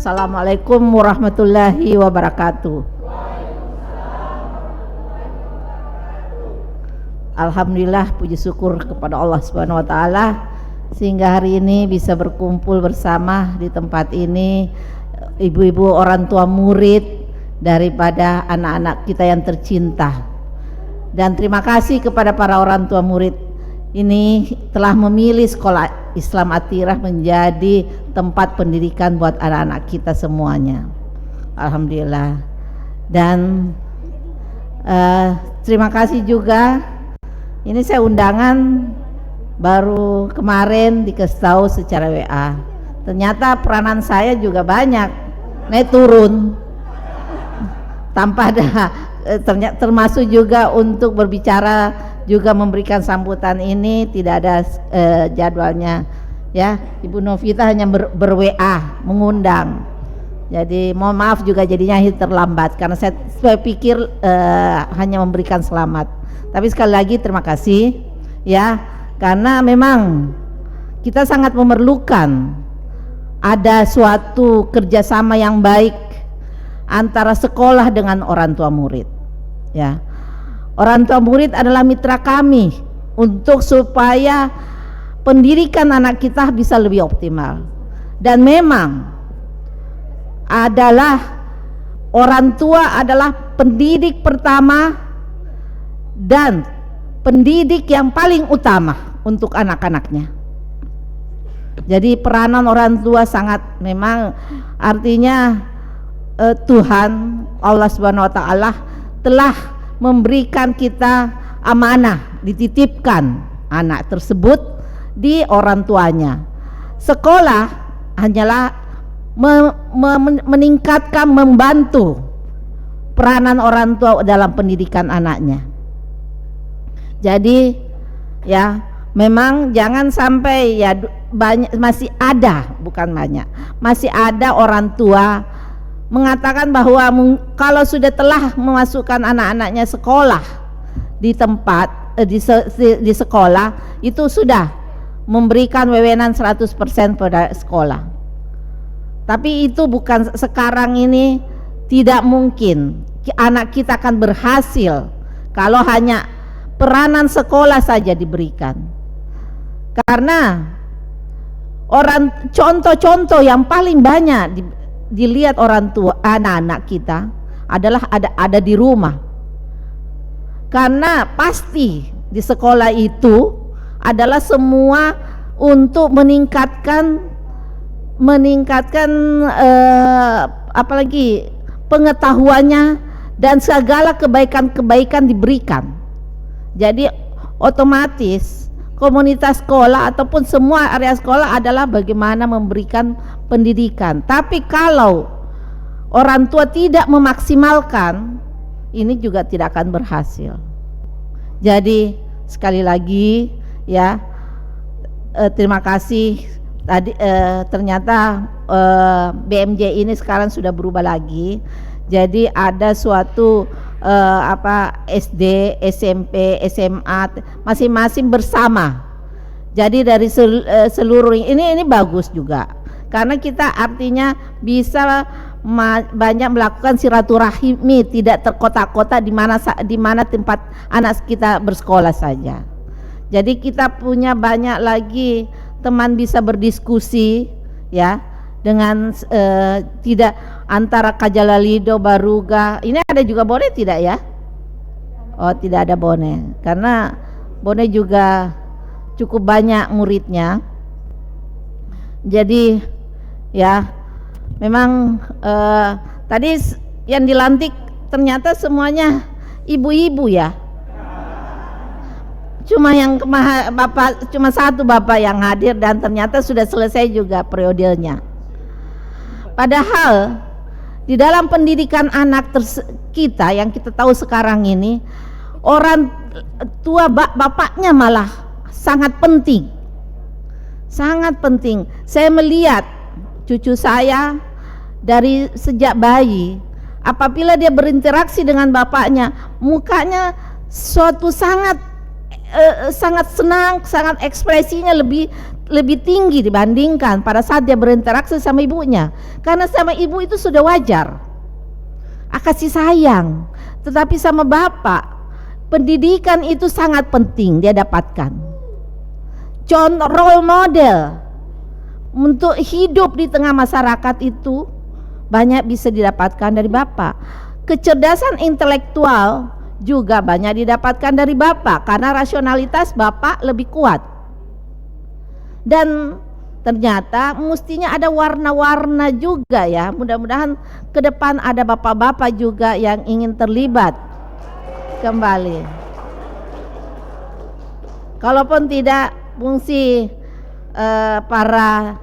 Assalamualaikum warahmatullahi wabarakatuh. Alhamdulillah, puji syukur kepada Allah Subhanahu wa taala sehingga hari ini bisa berkumpul bersama di tempat ini ibu-ibu orang tua murid daripada anak-anak kita yang tercinta. Dan terima kasih kepada para orang tua murid ini telah memilih sekolah Islam Atirah menjadi tempat pendidikan buat anak-anak kita semuanya. Alhamdulillah. Dan terima kasih juga. Ini saya undangan baru kemarin dikasih tahu secara WA. Ternyata peranan saya juga banyak, naik turun tanpa ada termasuk juga untuk berbicara, juga memberikan sambutan ini tidak ada jadwalnya ya. Ibu Novita hanya ber-WA mengundang. Jadi mohon maaf juga jadinya terlambat karena saya pikir hanya memberikan selamat. Tapi sekali lagi terima kasih ya, karena memang kita sangat memerlukan ada suatu kerjasama yang baik antara sekolah dengan orang tua murid ya. Orang tua murid adalah mitra kami untuk supaya pendidikan anak kita bisa lebih optimal. Dan memang adalah orang tua adalah pendidik pertama dan pendidik yang paling utama untuk anak-anaknya. Jadi peranan orang tua sangat memang artinya Tuhan Allah Subhanahu wa taala telah memberikan kita amanah, dititipkan anak tersebut di orang tuanya. Sekolah hanyalah meningkatkan, membantu peranan orang tua dalam pendidikan anaknya. Jadi ya memang jangan sampai ya banyak, masih ada, bukan banyak, masih ada orang tua mengatakan bahwa kalau sudah telah memasukkan anak-anaknya sekolah di tempat di sekolah itu sudah memberikan wewenang 100% pada sekolah. Tapi itu bukan, sekarang ini tidak mungkin anak kita akan berhasil kalau hanya peranan sekolah saja diberikan. Karena contoh-contoh yang paling banyak dilihat orang tua anak-anak kita adalah ada di rumah. Karena pasti di sekolah itu adalah semua untuk meningkatkan apalagi pengetahuannya dan segala kebaikan-kebaikan diberikan. Jadi otomatis komunitas sekolah ataupun semua area sekolah adalah bagaimana memberikan pendidikan. Tapi kalau orang tua tidak memaksimalkan, ini juga tidak akan berhasil. Jadi sekali lagi ya, terima kasih. Tadi ternyata BMJ ini sekarang sudah berubah lagi. Jadi ada suatu SD, SMP, SMA masing-masing bersama. Jadi dari seluruh ini bagus juga. Karena kita artinya bisa banyak melakukan silaturahmi, tidak terkotak-kotak di mana tempat anak kita bersekolah saja. Jadi kita punya banyak lagi teman bisa berdiskusi ya, dengan tidak antara Kajalalido, Baruga. Ini ada juga Bone tidak ya? Oh, tidak ada Bone, karena Bone juga cukup banyak muridnya. Jadi ya memang tadi yang dilantik ternyata semuanya ibu-ibu ya. Cuma cuma satu bapak yang hadir dan ternyata sudah selesai juga periodenya. Padahal di dalam pendidikan anak kita yang kita tahu sekarang ini, orang tua bapaknya malah sangat penting. Sangat penting. Saya melihat cucu saya dari sejak bayi, apabila dia berinteraksi dengan bapaknya, mukanya suatu sangat sangat senang, sangat ekspresinya lebih tinggi dibandingkan pada saat dia berinteraksi sama ibunya. Karena sama ibu itu sudah wajar, kasih sayang. Tetapi sama bapak, pendidikan itu sangat penting dia dapatkan. Contoh role model untuk hidup di tengah masyarakat itu banyak bisa didapatkan dari bapak. Kecerdasan intelektual juga banyak didapatkan dari bapak karena rasionalitas bapak lebih kuat. Dan ternyata mestinya ada warna-warna juga ya. Mudah-mudahan ke depan ada bapak-bapak juga yang ingin terlibat kembali. Kalaupun tidak, fungsi para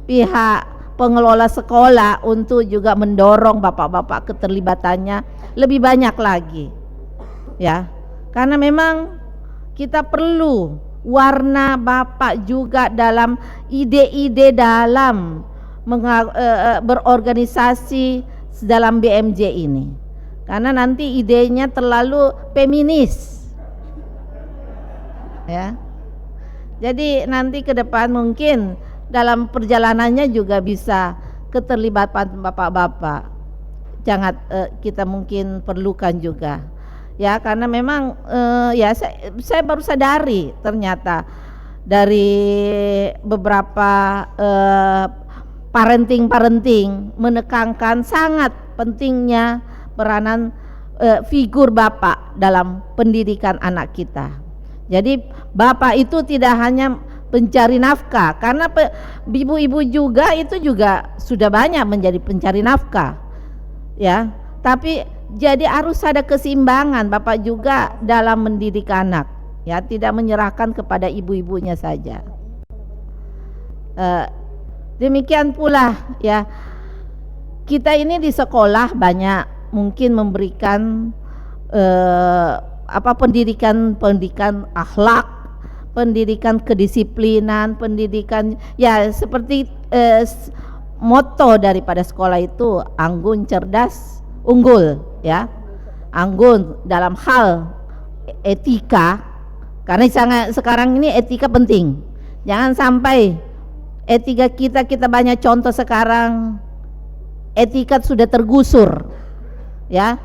pihak pengelola sekolah untuk juga mendorong bapak-bapak keterlibatannya lebih banyak lagi ya, karena memang kita perlu warna bapak juga dalam ide-ide dalam berorganisasi dalam BMJ ini, karena nanti idenya terlalu feminis ya. Jadi nanti ke depan mungkin dalam perjalanannya juga bisa keterlibatan bapak-bapak sangat kita mungkin perlukan juga ya, karena memang ya saya baru sadari ternyata dari beberapa parenting menekankan sangat pentingnya peranan figur bapak dalam pendidikan anak kita. Jadi bapak itu tidak hanya pencari nafkah, karena ibu-ibu juga itu juga sudah banyak menjadi pencari nafkah ya, tapi jadi harus ada keseimbangan bapak juga dalam mendidik anak ya, tidak menyerahkan kepada ibu-ibunya saja. Demikian pula ya, kita ini di sekolah banyak mungkin memberikan pendidikan akhlak, pendidikan kedisiplinan, pendidikan ya seperti moto daripada sekolah itu anggun, cerdas, unggul ya. Anggun dalam hal etika, karena sekarang ini etika penting. Jangan sampai etika kita banyak contoh sekarang etika sudah tergusur ya.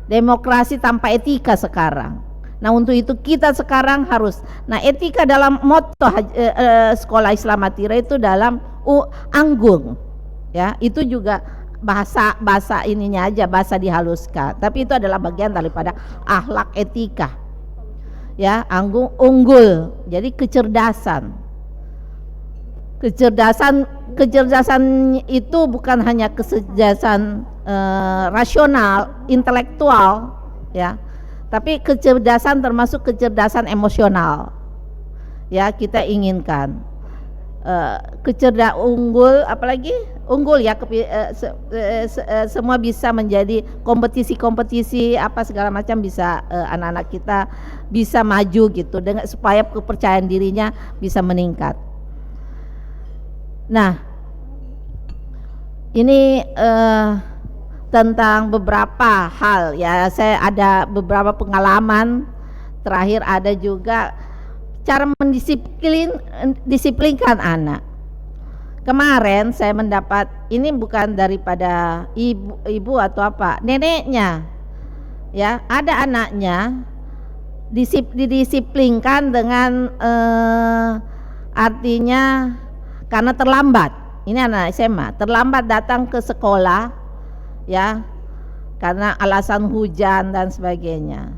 Demokrasi tanpa etika sekarang. Nah untuk itu kita sekarang harus, nah etika dalam moto sekolah Islam Atira itu dalam anggun ya, itu juga bahasa ininya aja, bahasa dihaluskan, tapi itu adalah bagian daripada akhlak etika ya. Anggun, unggul, jadi kecerdasan itu bukan hanya kecerdasan rasional, intelektual ya, tapi kecerdasan termasuk kecerdasan emosional ya, kita inginkan unggul, apalagi unggul ya, semua bisa menjadi kompetisi apa segala macam, bisa anak-anak kita bisa maju gitu dengan supaya kepercayaan dirinya bisa meningkat. Nah ini tentang beberapa hal ya, saya ada beberapa pengalaman terakhir, ada juga cara mendisiplinkan anak. Kemarin saya mendapat, ini bukan daripada ibu atau apa, neneknya ya, ada anaknya didisiplinkan dengan artinya karena terlambat. Ini anak SMA terlambat datang ke sekolah ya, karena alasan hujan dan sebagainya.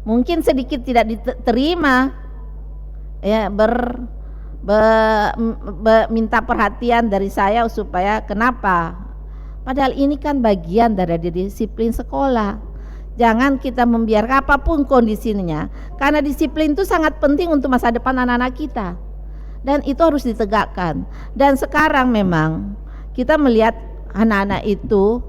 Mungkin sedikit tidak diterima ya, minta perhatian dari saya supaya kenapa, padahal ini kan bagian dari disiplin sekolah. Jangan kita membiarkan apapun kondisinya, karena disiplin itu sangat penting untuk masa depan anak-anak kita, dan itu harus ditegakkan. Dan sekarang memang kita melihat anak-anak itu,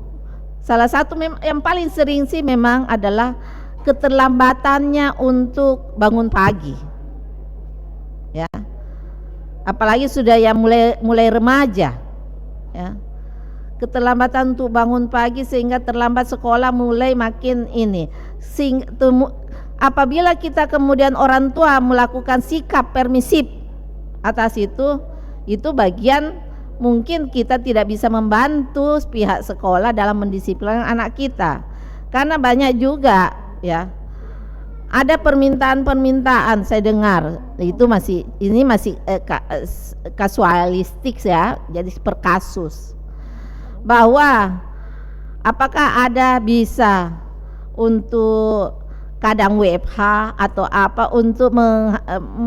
salah satu yang paling sering sih memang adalah keterlambatannya untuk bangun pagi ya, apalagi sudah ya mulai remaja ya, keterlambatan untuk bangun pagi sehingga terlambat sekolah mulai makin ini, apabila kita kemudian orang tua melakukan sikap permisif atas itu bagian mungkin kita tidak bisa membantu pihak sekolah dalam mendisiplinkan anak kita, karena banyak juga ya ada permintaan saya dengar itu masih kasualistik ya, jadi per kasus, bahwa apakah ada bisa untuk kadang WFH atau apa untuk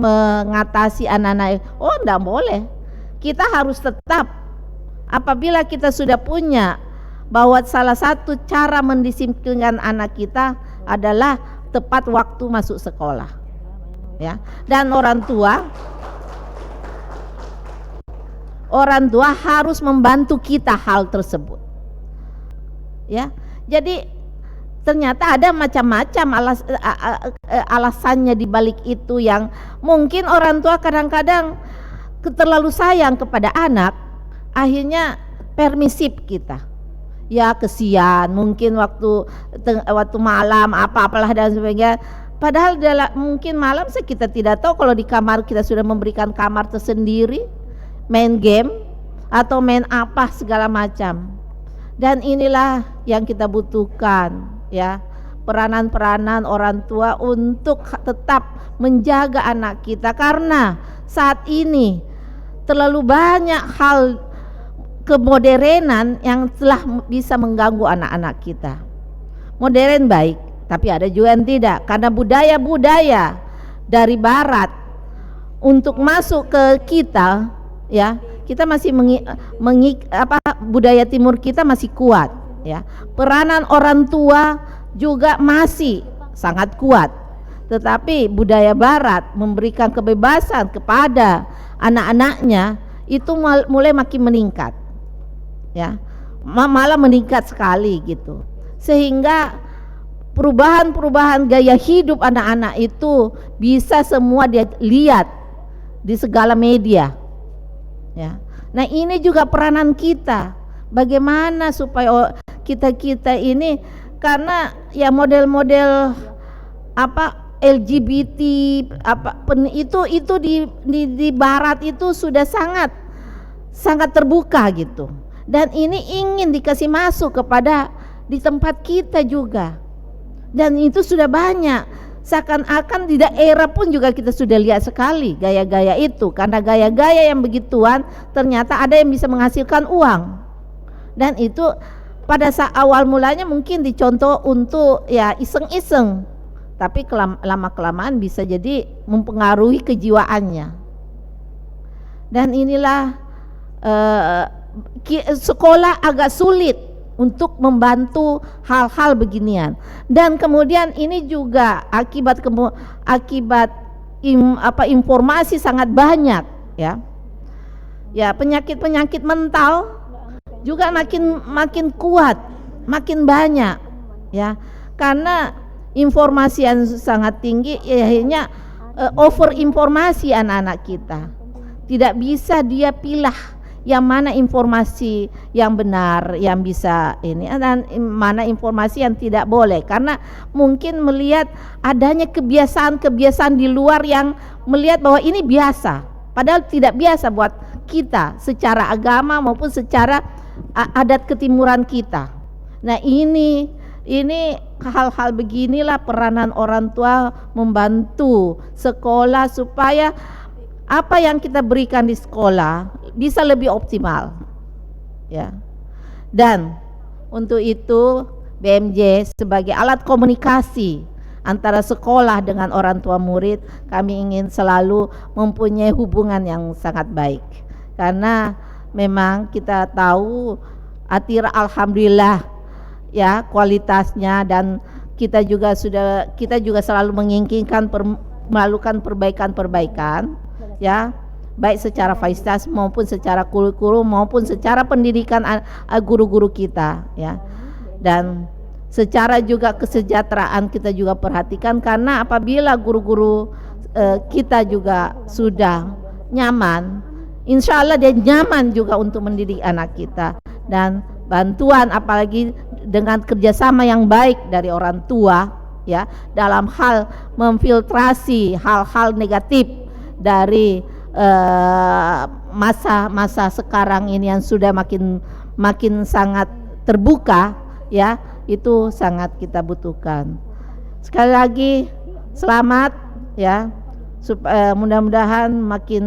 mengatasi anak-anak. Oh, enggak boleh. Kita harus tetap, apabila kita sudah punya bahwa salah satu cara mendisiplinkan anak kita adalah tepat waktu masuk sekolah, ya. Dan orang tua harus membantu kita hal tersebut, ya. Jadi ternyata ada macam-macam alasannya di balik itu, yang mungkin orang tua kadang-kadang terlalu sayang kepada anak, akhirnya permisif kita. Ya kesian, mungkin waktu malam apalah dan sebagainya. Padahal mungkin malam kita tidak tahu kalau di kamar kita sudah memberikan kamar tersendiri, main game atau main apa segala macam. Dan inilah yang kita butuhkan, ya, peranan-peranan orang tua untuk tetap menjaga anak kita, karena saat ini terlalu banyak hal kemodernan yang telah bisa mengganggu anak-anak kita. Modern baik, tapi ada juga yang tidak, karena budaya-budaya dari barat untuk masuk ke kita, ya, kita masih budaya timur kita masih kuat, ya. Peranan orang tua juga masih sangat kuat, tetapi budaya barat memberikan kebebasan kepada anak-anaknya itu mulai makin meningkat, ya, malah meningkat sekali gitu, sehingga perubahan-perubahan gaya hidup anak-anak itu bisa semua dia lihat di segala media, ya. Nah ini juga peranan kita, bagaimana supaya kita ini, karena ya model-model LGBT itu di barat itu sudah sangat terbuka gitu, dan ini ingin dikasih masuk kepada di tempat kita juga, dan itu sudah banyak, seakan-akan di daerah pun juga kita sudah lihat sekali gaya-gaya itu, karena gaya-gaya yang begituan ternyata ada yang bisa menghasilkan uang, dan itu pada saat awal mulanya mungkin dicontoh untuk ya iseng-iseng, tapi lama-kelamaan bisa jadi mempengaruhi kejiwaannya. Dan inilah sekolah agak sulit untuk membantu hal-hal beginian. Dan kemudian ini juga akibat informasi sangat banyak, ya. Ya, penyakit-penyakit mental juga makin kuat, makin banyak, ya. Karena informasi yang sangat tinggi, ya, akhirnya over informasi anak-anak kita. Tidak bisa dia pilah yang mana informasi yang benar yang bisa ini, dan mana informasi yang tidak boleh, karena mungkin melihat adanya kebiasaan-kebiasaan di luar yang melihat bahwa ini biasa, padahal tidak biasa buat kita secara agama maupun secara adat ketimuran kita. Nah ini hal-hal beginilah peranan orang tua membantu sekolah supaya apa yang kita berikan di sekolah bisa lebih optimal, ya. Dan untuk itu BMJ sebagai alat komunikasi antara sekolah dengan orang tua murid, kami ingin selalu mempunyai hubungan yang sangat baik, karena memang kita tahu Atira alhamdulillah, ya, kualitasnya, dan kita juga selalu menginginkan melakukan perbaikan-perbaikan, ya, baik secara fasilitas maupun secara kurikulum maupun secara pendidikan guru-guru kita, ya. Dan secara juga kesejahteraan kita juga perhatikan, karena apabila guru-guru kita juga sudah nyaman, insya Allah dia nyaman juga untuk mendidik anak kita. Dan bantuan apalagi dengan kerjasama yang baik dari orang tua, ya dalam hal memfiltrasi hal-hal negatif dari masa-masa sekarang ini yang sudah makin sangat terbuka, ya, itu sangat kita butuhkan. Sekali lagi selamat, ya, mudah-mudahan makin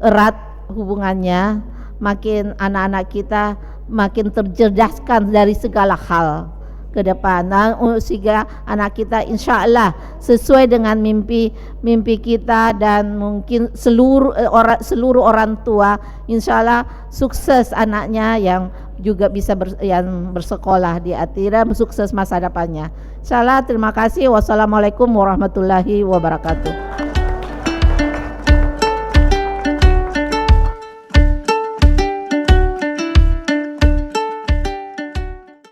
erat hubungannya, makin anak-anak kita makin tercerdaskan dari segala hal ke depan, sehingga anak kita insya Allah sesuai dengan mimpi kita, dan mungkin seluruh orang tua insya Allah sukses anaknya yang juga bisa yang bersekolah di Atira, sukses masa depannya. Insya Allah. Terima kasih. Wassalamualaikum warahmatullahi wabarakatuh.